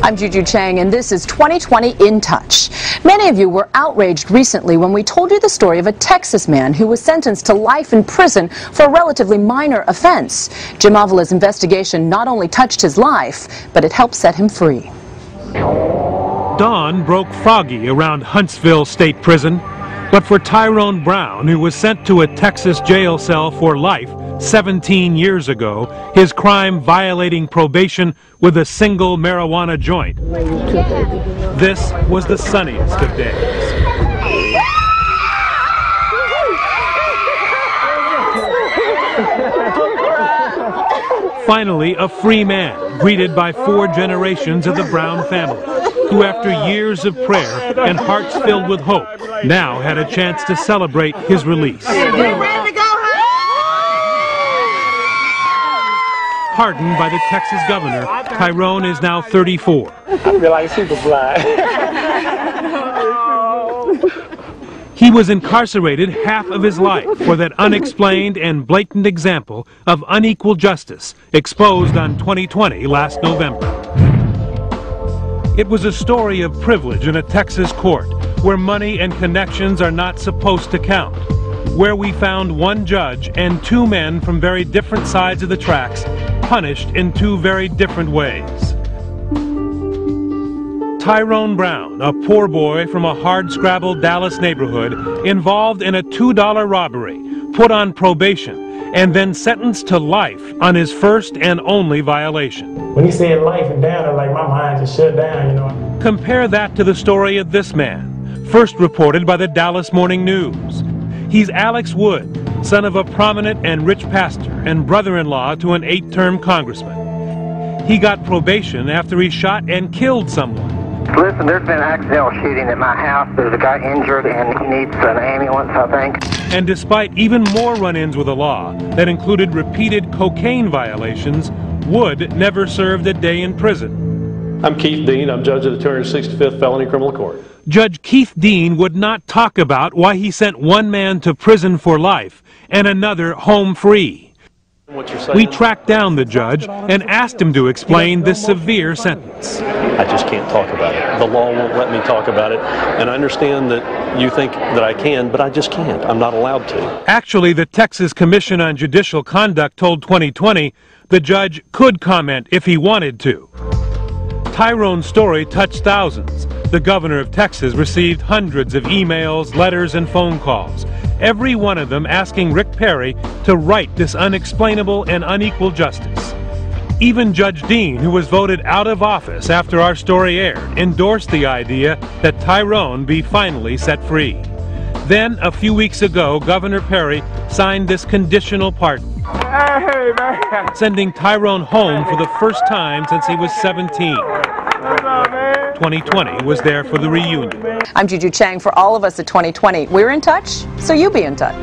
I'm Juju Chang, and this is 2020 In Touch. Many of you were outraged recently when we told you the story of a Texas man who was sentenced to life in prison for a relatively minor offense. Jim Avala's investigation not only touched his life, but it helped set him free. Dawn broke foggy around Huntsville State Prison, but for Tyrone Brown, who was sent to a Texas jail cell for life 17 years ago, his crime violating probation with a single marijuana joint. This was the sunniest of days. Finally, a free man, greeted by 4 generations of the Brown family, who after years of prayer and hearts filled with hope, now had a chance to celebrate his release. Pardoned by the Texas governor, Tyrone is now 34. I feel like Superfly. He was incarcerated half of his life for that unexplained and blatant example of unequal justice exposed on 2020 last November. It was a story of privilege in a Texas court where money and connections are not supposed to count, where we found one judge and 2 men from very different sides of the tracks punished in 2 very different ways. Tyrone Brown, a poor boy from a hard-scrabbled Dallas neighborhood, involved in a $2 robbery, put on probation, and then sentenced to life on his first and only violation. When he said life and down, like my mind just shut down, you know. Compare that to the story of this man, first reported by the Dallas Morning News. He's Alex Wood, son of a prominent and rich pastor and brother-in-law to an 8-term congressman. He got probation after he shot and killed someone. Listen, there's been an accidental shooting at my house. There's a guy injured and he needs an ambulance, I think. And despite even more run-ins with the law that included repeated cocaine violations, Wood never served a day in prison. I'm Keith Dean. I'm judge of the 265th Felony Criminal Court. Judge Keith Dean would not talk about why he sent one man to prison for life and another home free. We tracked down the judge and asked him to explain this severe sentence. I just can't talk about it. The law won't let me talk about it, and I understand that you think that I can, but I just can't. I'm not allowed to. Actually, the Texas Commission on Judicial Conduct told 2020 the judge could comment if he wanted to. Tyrone's story touched thousands. The governor of Texas received hundreds of emails, letters, and phone calls, every one of them asking Rick Perry to right this unexplainable and unequal justice. Even Judge Dean, who was voted out of office after our story aired, endorsed the idea that Tyrone be finally set free. Then, a few weeks ago, Governor Perry signed this conditional pardon, sending Tyrone home for the first time since he was 17. 2020 was there for the reunion. I'm Juju Chang. For all of us at 2020, we're in touch, so you be in touch.